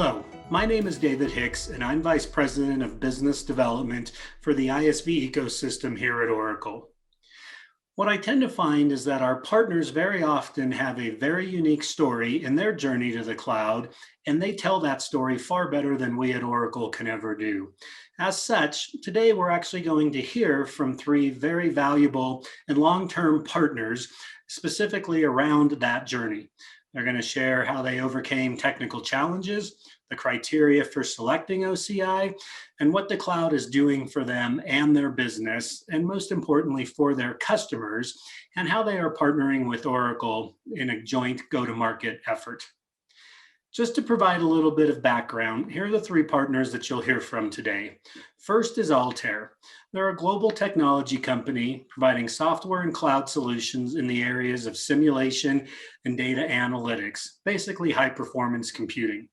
Hello, my name is David Hicks, and I'm Vice President of Business Development for the ISV ecosystem here at Oracle. What I tend to find is that our partners very often have a very unique story in their journey to the cloud, and they tell that story far better than we at Oracle can ever do. As such, today we're actually going to hear from three very valuable and long-term partners specifically around that journey. They're going to share how they overcame technical challenges, the criteria for selecting OCI, and what the cloud is doing for them and their business, and most importantly for their customers, and how they are partnering with Oracle in a joint go-to-market effort. Just to provide a little bit of background, here are the three partners that you'll hear from today. First is Altair. They're a global technology company providing software and cloud solutions in the areas of simulation and data analytics, basically high-performance computing.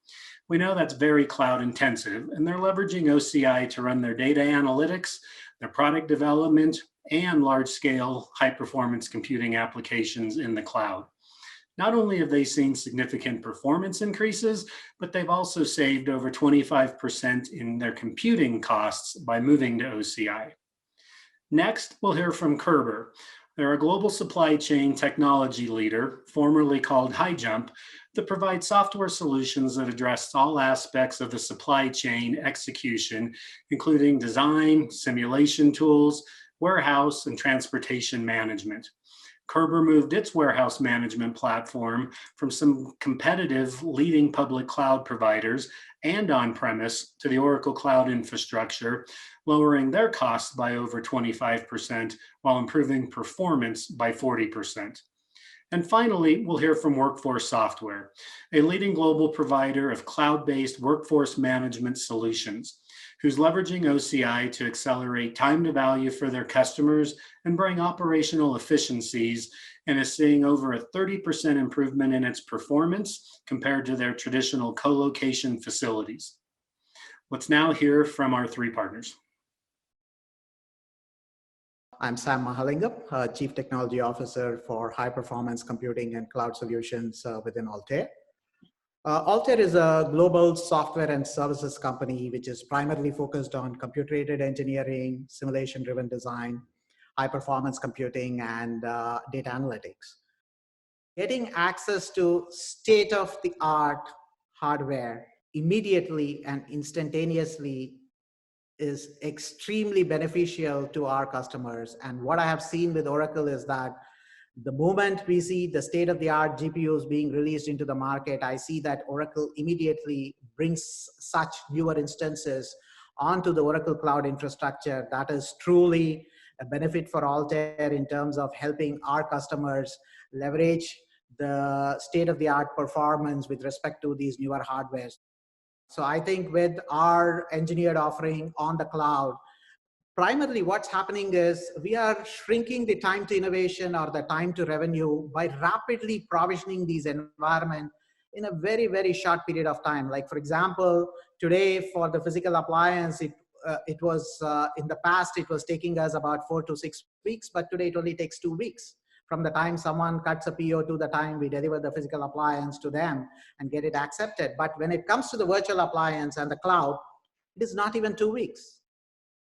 We know that's very cloud intensive, and they're leveraging OCI to run their data analytics, their product development, and large-scale high-performance computing applications in the cloud. Not only have they seen significant performance increases, but they've also saved over 25% in their computing costs by moving to OCI. Next, we'll hear from Kerber. They're a global supply chain technology leader, formerly called HighJump, that provides software solutions that address all aspects of the supply chain execution, including design, simulation tools, warehouse, and transportation management. Kerber moved its warehouse management platform from some competitive leading public cloud providers and on-premise to the Oracle Cloud Infrastructure, lowering their costs by over 25% while improving performance by 40%. And finally, we'll hear from Workforce Software, a leading global provider of cloud-based workforce management solutions, who's leveraging OCI to accelerate time to value for their customers and bring operational efficiencies, and is seeing over a 30% improvement in its performance compared to their traditional co-location facilities. Let's now hear from our three partners. I'm Sam Mahalingam, Chief Technology Officer for High Performance Computing and Cloud Solutions within Altair. Altair is a global software and services company which is primarily focused on computer-aided engineering, simulation-driven design, high-performance computing, and data analytics. Getting access to state-of-the-art hardware immediately and instantaneously is extremely beneficial to our customers. And what I have seen with Oracle is that the moment we see the state-of-the-art GPUs being released into the market, I see that Oracle immediately brings such newer instances onto the Oracle Cloud Infrastructure. That is truly a benefit for Altair in terms of helping our customers leverage the state-of-the-art performance with respect to these newer hardwares. So I think with our engineered offering on the cloud, primarily what's happening is we are shrinking the time to innovation or the time to revenue by rapidly provisioning these environments in a very, very short period of time. Like for example, today for the physical appliance, it was in the past, it was taking us about 4 to 6 weeks, but today it only takes 2 weeks. From the time someone cuts a PO to the time we deliver the physical appliance to them and get it accepted. But when it comes to the virtual appliance and the cloud, it is not even 2 weeks.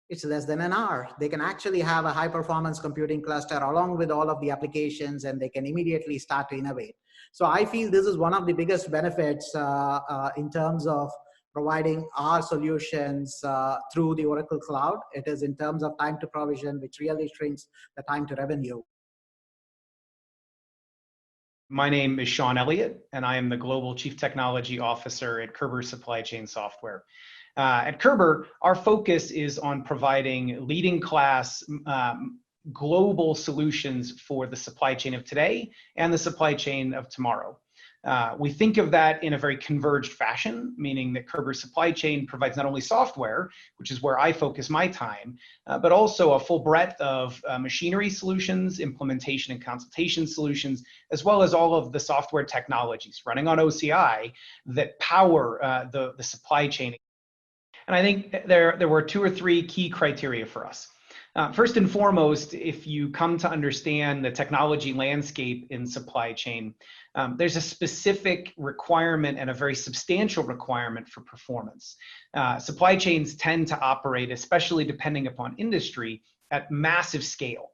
It's less than an hour. They can actually have a high performance computing cluster along with all of the applications, and they can immediately start to innovate. So I feel this is one of the biggest benefits in terms of providing our solutions through the Oracle Cloud. It is in terms of time to provision, which really shrinks the time to revenue. My name is Sean Elliott, and I am the Global Chief Technology Officer at Kerber Supply Chain Software. At Kerber, our focus is on providing leading class global solutions for the supply chain of today and the supply chain of tomorrow. We think of that in a very converged fashion, meaning that Kerber Supply Chain provides not only software, which is where I focus my time, but also a full breadth of machinery solutions, implementation and consultation solutions, as well as all of the software technologies running on OCI that power the supply chain. And I think there were 2 or 3 key criteria for us. First and foremost, if you come to understand the technology landscape in supply chain, there's a specific requirement and a very substantial requirement for performance. Supply chains tend to operate, especially depending upon industry, at massive scale.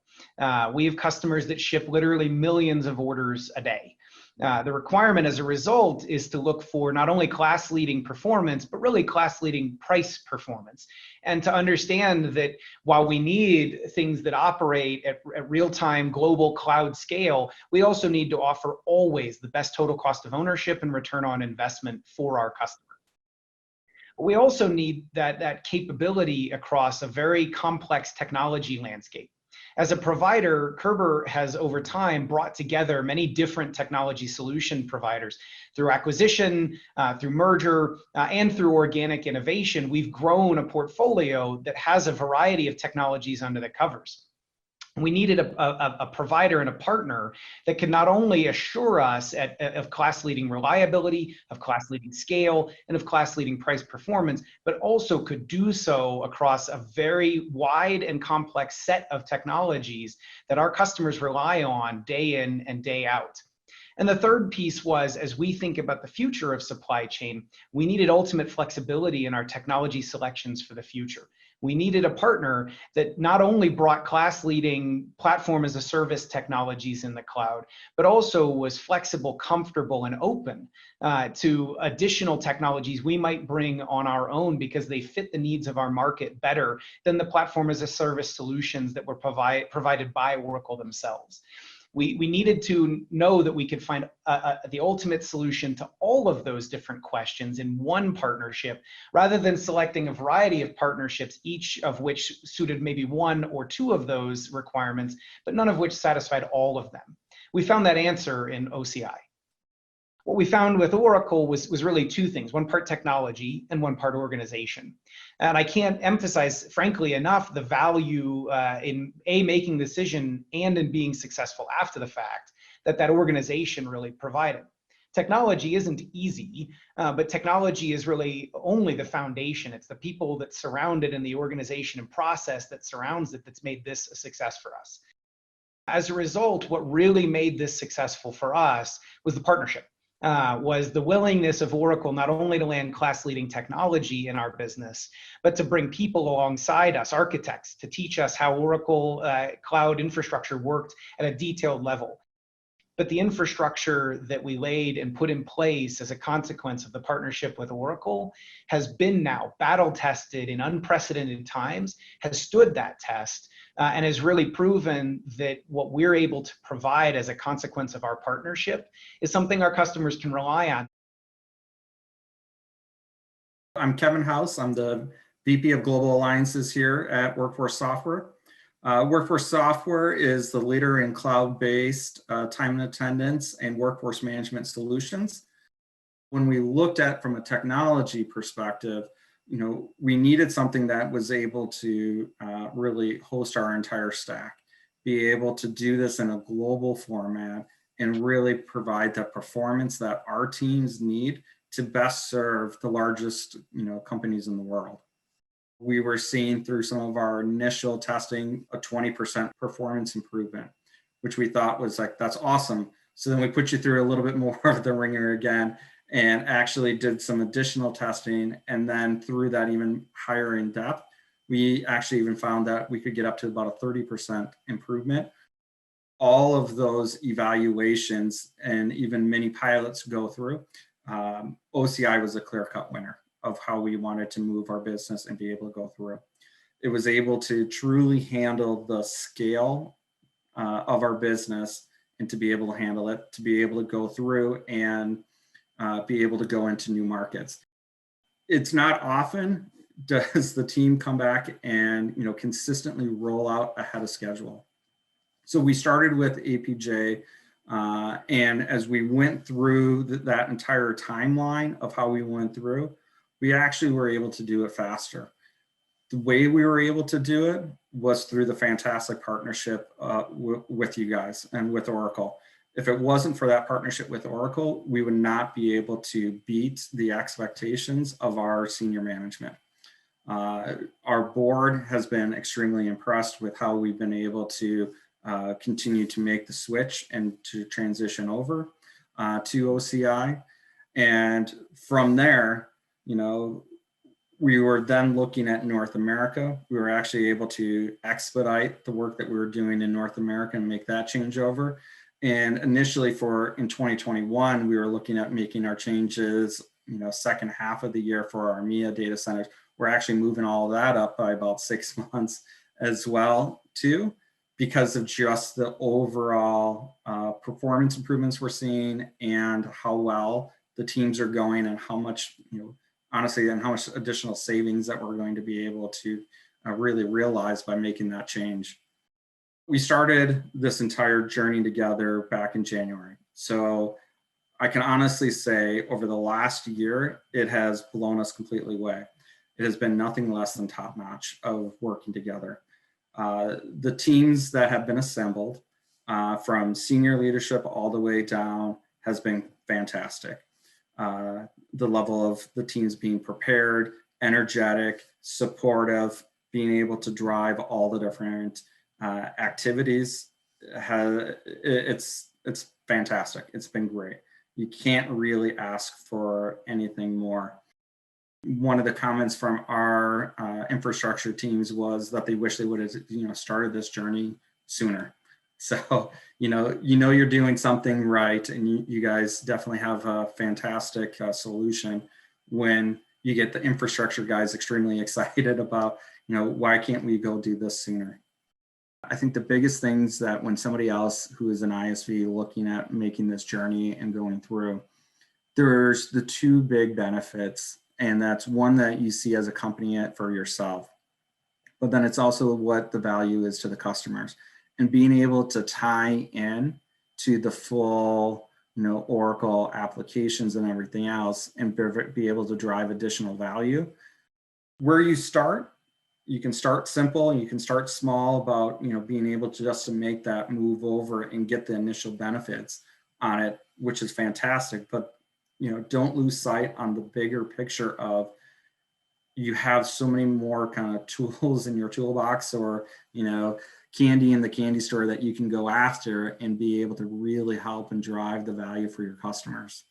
We have customers that ship literally millions of orders a day. The requirement as a result is to look for not only class-leading performance, but really class-leading price performance. And to understand that while we need things that operate at real-time global cloud scale, we also need to offer always the best total cost of ownership and return on investment for our customers. We also need that capability across a very complex technology landscape. As a provider, Kerber has over time brought together many different technology solution providers. Through acquisition, through merger, and through organic innovation, we've grown a portfolio that has a variety of technologies under the covers. We needed a provider and a partner that could not only assure us of class-leading reliability, of class-leading scale, and of class-leading price performance, but also could do so across a very wide and complex set of technologies that our customers rely on day in and day out. And the third piece was, as we think about the future of supply chain, we needed ultimate flexibility in our technology selections for the future. We needed a partner that not only brought class-leading platform as a service technologies in the cloud, but also was flexible, comfortable, and open to additional technologies we might bring on our own because they fit the needs of our market better than the platform as a service solutions that were provided by Oracle themselves. We needed to know that we could find the ultimate solution to all of those different questions in one partnership, rather than selecting a variety of partnerships, each of which suited maybe one or two of those requirements, but none of which satisfied all of them. We found that answer in OCI. What we found with Oracle was really two things, one part technology and one part organization. And I can't emphasize, frankly enough, the value in making the decision and in being successful after the fact that organization really provided. Technology isn't easy, but technology is really only the foundation. It's the people that surround it and the organization and process that surrounds it that's made this a success for us. As a result, what really made this successful for us was the partnership. Was the willingness of Oracle not only to land class-leading technology in our business, but to bring people alongside us, architects, to teach us how Oracle cloud infrastructure worked at a detailed level. But the infrastructure that we laid and put in place as a consequence of the partnership with Oracle has been now battle-tested in unprecedented times, has stood that test, and has really proven that what we're able to provide as a consequence of our partnership is something our customers can rely on. I'm Kevin House. I'm the VP of Global Alliances here at Workforce Software. Workforce Software is the leader in cloud-based time and attendance and workforce management solutions. When we looked at from a technology perspective, we needed something that was able to really host our entire stack, be able to do this in a global format, and really provide the performance that our teams need to best serve the largest companies in the world. We were seeing through some of our initial testing a 20% performance improvement, which we thought was like, that's awesome. So then we put you through a little bit more of the ringer again and actually did some additional testing. And then through that even higher in depth, we actually even found that we could get up to about a 30% improvement. All of those evaluations and even many pilots go through, OCI was a clear-cut winner of how we wanted to move our business and be able to go through. It was able to truly handle the scale of our business and to be able to handle it, to be able to go through and be able to go into new markets. It's not often does the team come back and consistently roll out ahead of schedule. So we started with APJ, and as we went through that entire timeline of how we went through, we actually were able to do it faster. The way we were able to do it was through the fantastic partnership with you guys and with Oracle. If it wasn't for that partnership with Oracle, we would not be able to beat the expectations of our senior management. Our board has been extremely impressed with how we've been able to continue to make the switch and to transition over to OCI. And from there, we were then looking at North America. We were actually able to expedite the work that we were doing in North America and make that changeover. And initially in 2021, we were looking at making our changes, second half of the year for our EMEA data centers. We're actually moving all of that up by about 6 months as well, too, because of just the overall performance improvements we're seeing and how well the teams are going and how much, honestly, and how much additional savings that we're going to be able to really realize by making that change. We started this entire journey together back in January. So I can honestly say over the last year, it has blown us completely away. It has been nothing less than top notch of working together. The teams that have been assembled from senior leadership all the way down has been fantastic. The level of the teams being prepared, energetic, supportive, being able to drive all the different activities, it's fantastic. It's been great. You can't really ask for anything more. One of the comments from our infrastructure teams was that they wish they would have started this journey sooner. So you're doing something right, and you guys definitely have a fantastic solution when you get the infrastructure guys extremely excited about why can't we go do this sooner. I think the biggest things that when somebody else who is an ISV looking at making this journey and going through, there's the two big benefits, and that's one that you see as a company for yourself, but then it's also what the value is to the customers, and being able to tie in to the full Oracle applications and everything else and be able to drive additional value. Where you start, you can start simple, you can start small about being able to just to make that move over and get the initial benefits on it, which is fantastic. But don't lose sight on the bigger picture of you have so many more kind of tools in your toolbox, or candy in the candy store that you can go after and be able to really help and drive the value for your customers.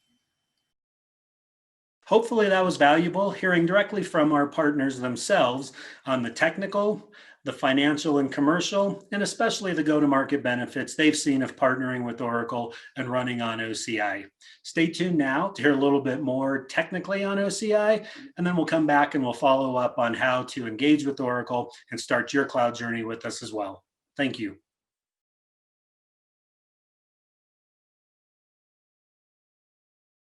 Hopefully that was valuable, hearing directly from our partners themselves on the technical, the financial and commercial, and especially the go-to-market benefits they've seen of partnering with Oracle and running on OCI. Stay tuned now to hear a little bit more technically on OCI, and then we'll come back and we'll follow up on how to engage with Oracle and start your cloud journey with us as well. Thank you.